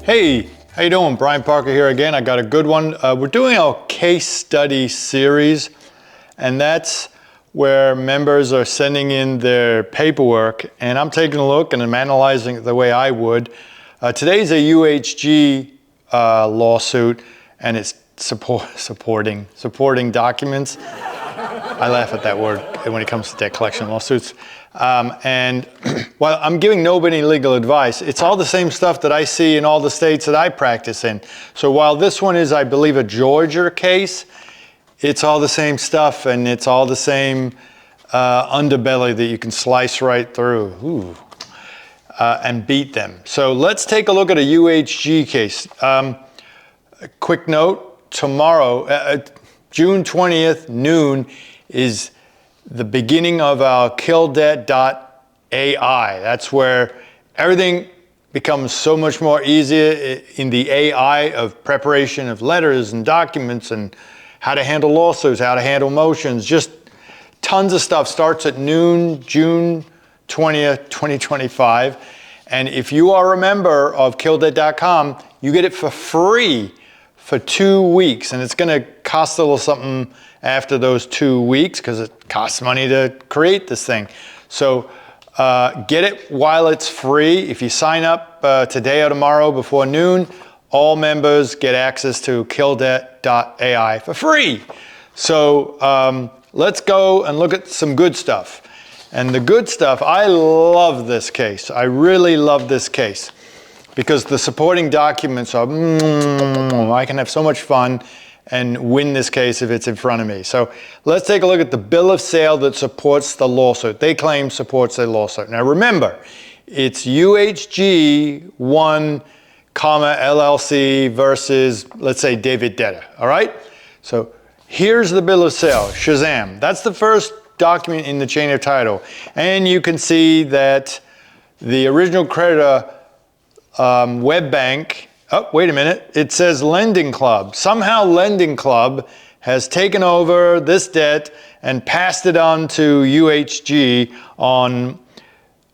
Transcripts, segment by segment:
Hey, how you doing? Brian Parker here again. I got a good one. We're doing our case study series, and that's where members are sending in their paperwork, and I'm taking a look and I'm analyzing it the way I would. Today's a UHG lawsuit, and it's supporting documents. I laugh at that word when it comes to debt collection lawsuits. And while I'm giving nobody legal advice, it's all the same stuff that I see in all the states that I practice in. So while this one is, I believe, a Georgia case, it's all the same stuff, and it's all the same underbelly that you can slice right through and beat them. So let's take a look at a UHG case. A quick note, tomorrow, June 20th, noon, is the beginning of our KillDebt AI. That's where everything becomes so much more easier in the AI of preparation of letters and documents and how to handle lawsuits, how to handle motions, just tons of stuff. Starts at noon, June 20th, 2025. And if you are a member of KillDebt.com, you get it for free for 2 weeks. And it's gonna cost a little something after those 2 weeks because it costs money to create this thing. So get it while it's free. If you sign up today or tomorrow before noon, all members get access to KillDebt.ai for free. So let's go and look at some good stuff. And the good stuff, I love this case. I really love this case because the supporting documents are, I can have so much fun and win this case if it's in front of me. So let's take a look at the bill of sale that supports the lawsuit. They claim supports the lawsuit. Now remember, it's UHG I, LLC versus, let's say, David Debtor, all right? So here's the bill of sale, Shazam. That's the first document in the chain of title. And you can see that the original creditor, WebBank, oh, wait a minute, it says Lending Club. Somehow Lending Club has taken over this debt and passed it on to UHG on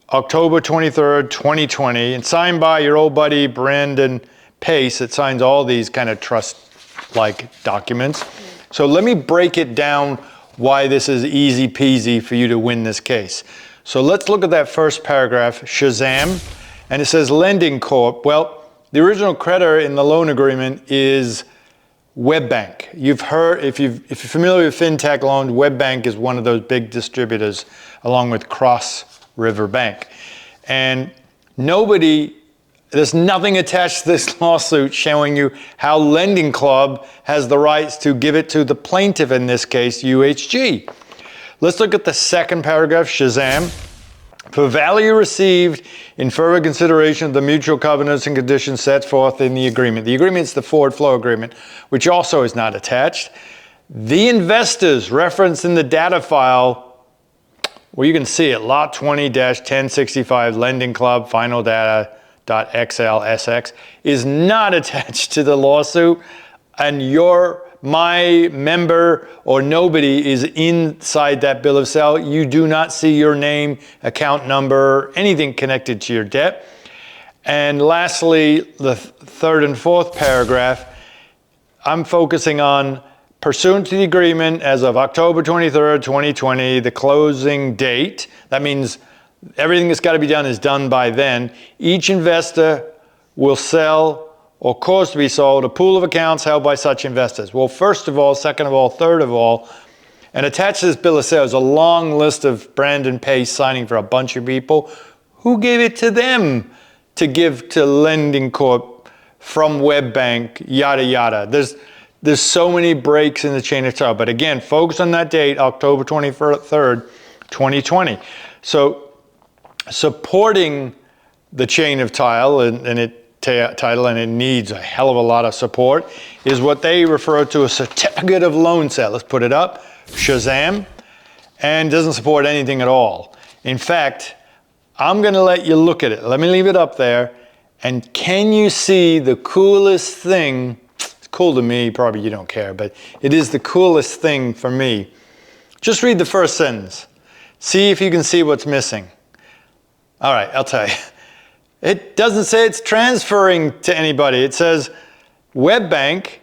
October 23rd, 2020, and signed by your old buddy Brandon Pace that signs all these kind of trust-like documents. So let me break it down why this is easy peasy for you to win this case. So let's look at that first paragraph, Shazam, and it says Lending Corp. Well, the original creditor in the loan agreement is WebBank. You've heard, if you're familiar with fintech loans, WebBank is one of those big distributors along with Cross River Bank. And there's nothing attached to this lawsuit showing you how Lending Club has the rights to give it to the plaintiff, in this case, UHG. Let's look at the second paragraph, Shazam. For value received in further consideration of the mutual covenants and conditions set forth in the agreement. The agreement is the forward flow agreement, which also is not attached. The investors referenced in the data file, well, you can see it, lot 20-1065 Lending Club final data.xlsx is not attached to the lawsuit, and my member or nobody is inside that bill of sale. You do not see your name, account number, anything connected to your debt. And lastly, the third and fourth paragraph, I'm focusing on pursuant to the agreement as of October 23rd, 2020, the closing date. That means everything that's got to be done is done by then. Each investor will sell or cause to be sold a pool of accounts held by such investors. Well, first of all, second of all, third of all, and attached to this bill of sale is a long list of Brandon Pace signing for a bunch of people. Who gave it to them to give to Lending Corp from WebBank, yada, yada. There's so many breaks in the chain of title. But again, focus on that date, October 23rd, 2020. So supporting the chain of title and it needs a hell of a lot of support, is what they refer to as certificate of loan sale. Let's put it up, Shazam, and doesn't support anything at all. In fact, I'm gonna let you look at it. Let me leave it up there, and can you see the coolest thing? It's cool to me, probably you don't care, but it is the coolest thing for me. Just read the first sentence. See if you can see what's missing. All right, I'll tell you. It doesn't say it's transferring to anybody. It says WebBank,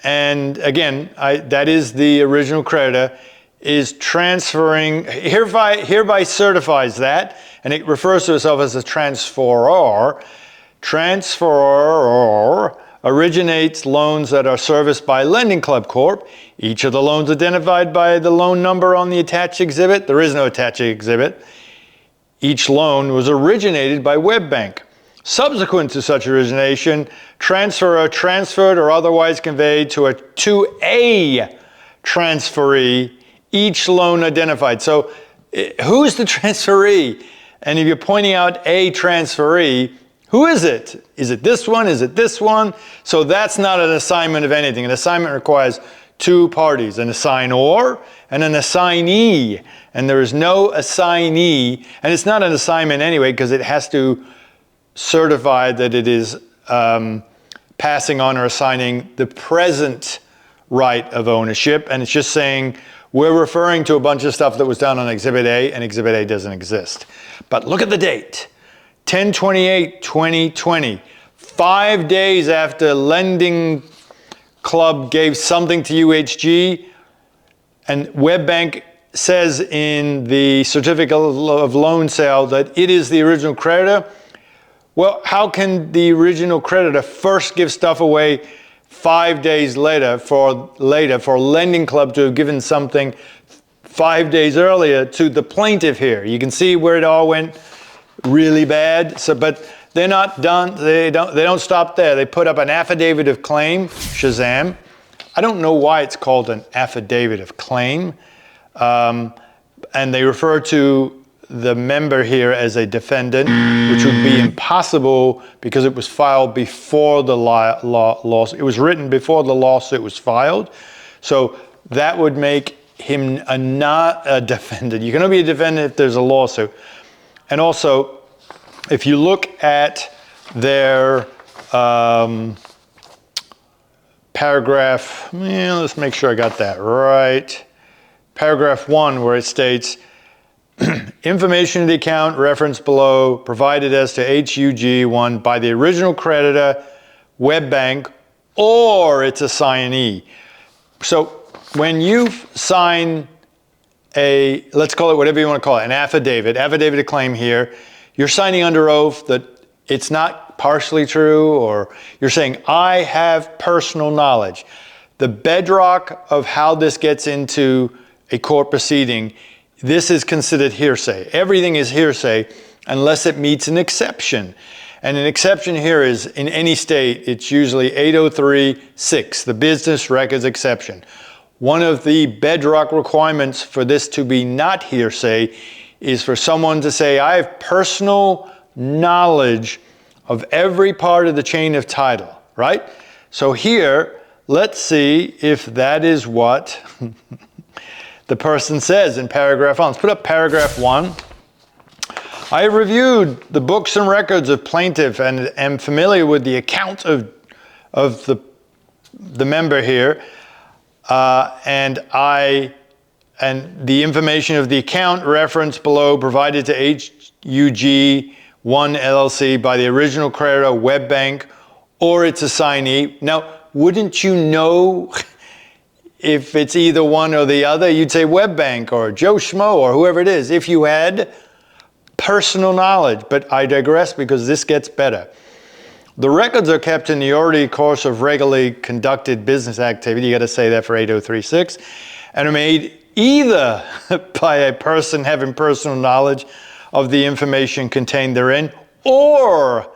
and again, that is the original creditor, is transferring, hereby certifies that, and it refers to itself as a transferor. Transferor originates loans that are serviced by Lending Club Corp. Each of the loans identified by the loan number on the attached exhibit. There is no attached exhibit. Each loan was originated by WebBank. Subsequent to such origination, transferor transferred or otherwise conveyed to a transferee each loan identified. So who's the transferee? And if you're pointing out a transferee, who is it? Is it this one? Is it this one? So that's not an assignment of anything. An assignment requires two parties, an assignor and an assignee. And there is no assignee, and it's not an assignment anyway because it has to certify that it is passing on or assigning the present right of ownership. And it's just saying we're referring to a bunch of stuff that was done on Exhibit A, and Exhibit A doesn't exist. But look at the date, 10/28/2020, 5 days after Lending Club gave something to UHG, and WebBank says in the certificate of loan sale that it is the original creditor. Well, how can the original creditor first give stuff away 5 days later for Lending Club to have given something 5 days earlier to the plaintiff here? You can see where it all went really bad. So, but they're not done. They don't stop there. They put up an affidavit of claim, Shazam. I don't know why it's called an affidavit of claim. And they refer to the member here as a defendant, which would be impossible because it was filed before the lawsuit. It was written before the lawsuit was filed. So that would make him not a defendant. You can only be a defendant if there's a lawsuit. And also, if you look at their paragraph, let's make sure I got that right. Paragraph 1, where it states, information in the account referenced below provided as to HUG 1 by the original creditor, WebBank, or its assignee. So when you sign a, let's call it whatever you want to call it, an affidavit of claim here, you're signing under oath that it's not partially true, or you're saying, I have personal knowledge. The bedrock of how this gets into a court proceeding, this is considered hearsay. Everything is hearsay unless it meets an exception. And an exception here is, in any state, it's usually 803(6), the business records exception. One of the bedrock requirements for this to be not hearsay is for someone to say, I have personal knowledge of every part of the chain of title, right? So here, let's see if that is what the person says in paragraph 1. Let's put up paragraph 1. I have reviewed the books and records of plaintiff and am familiar with the account of the member here, and the information of the account referenced below provided to HUG I LLC by the original creditor, WebBank, or its assignee. Now, wouldn't you know if it's either one or the other? You'd say WebBank or Joe Schmo or whoever it is, if you had personal knowledge. But I digress because this gets better. The records are kept in the ordinary course of regularly conducted business activity. You got to say that for 8036, and are made either by a person having personal knowledge of the information contained therein, or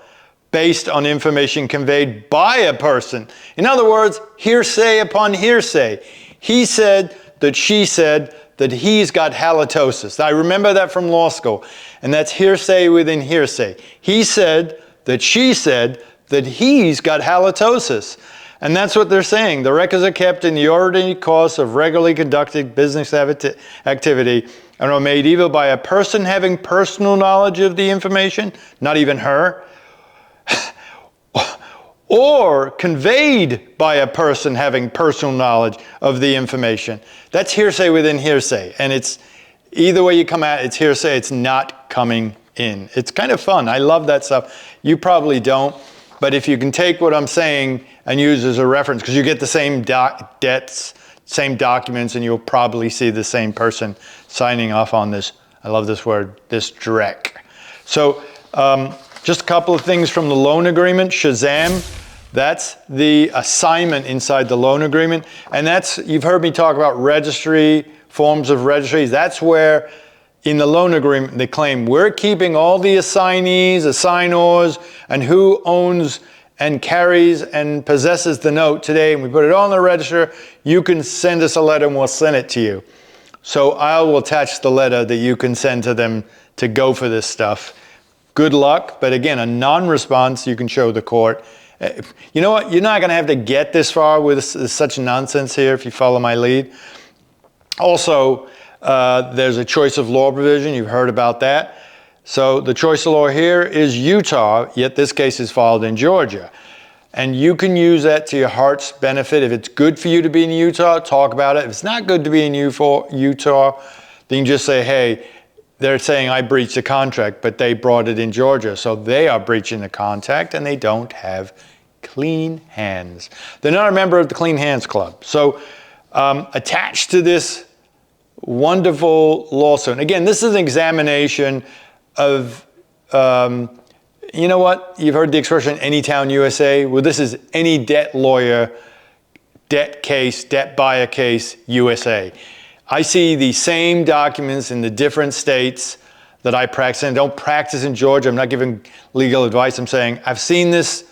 based on information conveyed by a person. In other words, hearsay upon hearsay. He said that she said that he's got halitosis. I remember that from law school, and that's hearsay within hearsay. He said that she said that he's got halitosis. And that's what they're saying. The records are kept in the ordinary course of regularly conducted business activity and are made either by a person having personal knowledge of the information, not even her, or conveyed by a person having personal knowledge of the information. That's hearsay within hearsay. And it's either way you come at it, it's hearsay, it's not coming in. It's kind of fun. I love that stuff. You probably don't, but if you can take what I'm saying and use as a reference, because you get the same debts, same documents, and you'll probably see the same person signing off on this. I love this word, this DREC. So just a couple of things from the loan agreement. Shazam, that's the assignment inside the loan agreement. And that's, you've heard me talk about registry, forms of registries. That's where in the loan agreement they claim we're keeping all the assignees, assignors, and who owns and carries and possesses the note today, and we put it all in the register. You can send us a letter and we'll send it to you. So I will attach the letter that you can send to them to go for this stuff. Good luck, but again, a non-response you can show the court. You know what, you're not gonna have to get this far with such nonsense here if you follow my lead. Also, there's a choice of law provision, you've heard about that. So the choice of law here is Utah, yet this case is filed in Georgia. And you can use that to your heart's benefit. If it's good for you to be in Utah, talk about it. If it's not good to be in Utah, then you just say, hey, they're saying I breached the contract, but they brought it in Georgia. So they are breaching the contract and they don't have clean hands. They're not a member of the Clean Hands Club. So attached to this wonderful lawsuit, and again, this is an examination of, you know what? You've heard the expression, any town USA. Well, this is any debt lawyer, debt case, debt buyer case, USA. I see the same documents in the different states that I practice in. I don't practice in Georgia. I'm not giving legal advice. I'm saying, I've seen this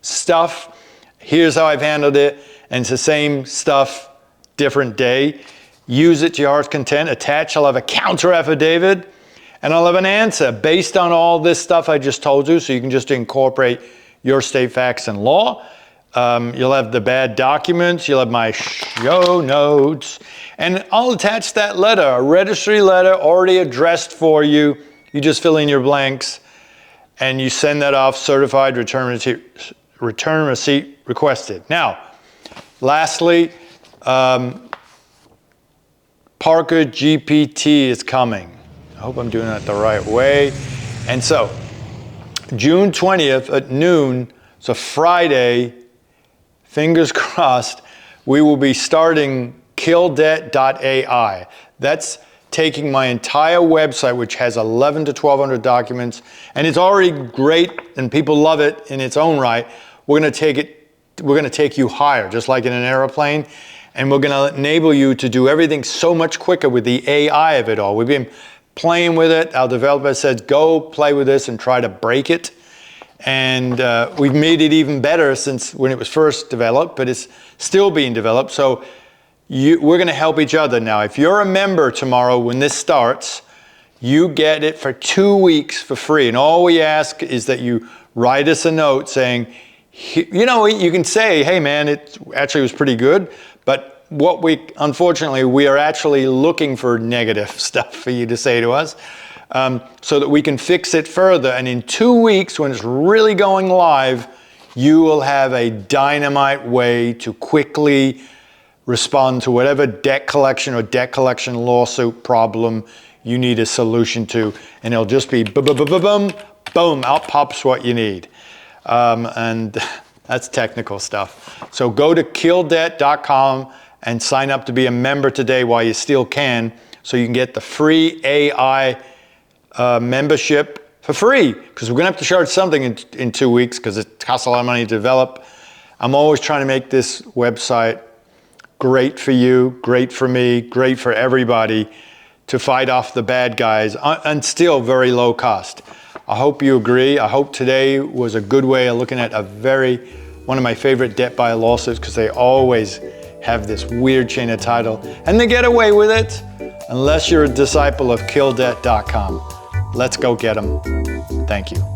stuff. Here's how I've handled it. And it's the same stuff, different day. Use it to your heart's content. Attach, I'll have a counter-affidavit. And I'll have an answer based on all this stuff I just told you, so you can just incorporate your state facts and law. You'll have the bad documents, you'll have my show notes, and I'll attach that letter, a registry letter already addressed for you. You just fill in your blanks, and you send that off, certified, return receipt requested. Now, lastly, ParkerGPT is coming. I hope I'm doing it the right way. And so, June 20th at noon, so Friday, fingers crossed, we will be starting KillDebt.ai. That's taking my entire website, which has 11 to 1,200 documents, and it's already great, and people love it in its own right. We're gonna take you higher, just like in an airplane, and we're gonna enable you to do everything so much quicker with the AI of it all. We've been playing with it. Our developer said, go play with this and try to break it. And we've made it even better since when it was first developed, but it's still being developed. So we're gonna help each other now. If you're a member tomorrow when this starts, you get it for 2 weeks for free. And all we ask is that you write us a note saying, you know, you can say, hey man, it actually was pretty good, but unfortunately, we are actually looking for negative stuff for you to say to us so that we can fix it further. And in 2 weeks, when it's really going live, you will have a dynamite way to quickly respond to whatever debt collection or debt collection lawsuit problem you need a solution to. And it'll just be boom, boom, boom, boom, boom, out pops what you need. And that's technical stuff. So go to KillDebt.com and sign up to be a member today while you still can, so you can get the free AI membership for free, because we're gonna have to charge something in 2 weeks because it costs a lot of money to develop. I'm always trying to make this website great for you, great for me, great for everybody to fight off the bad guys, and still very low cost. I hope you agree. I hope today was a good way of looking at one of my favorite debt buyer lawsuits, because they always have this weird chain of title, and they get away with it unless you're a disciple of KillDebt.com. Let's go get them. Thank you.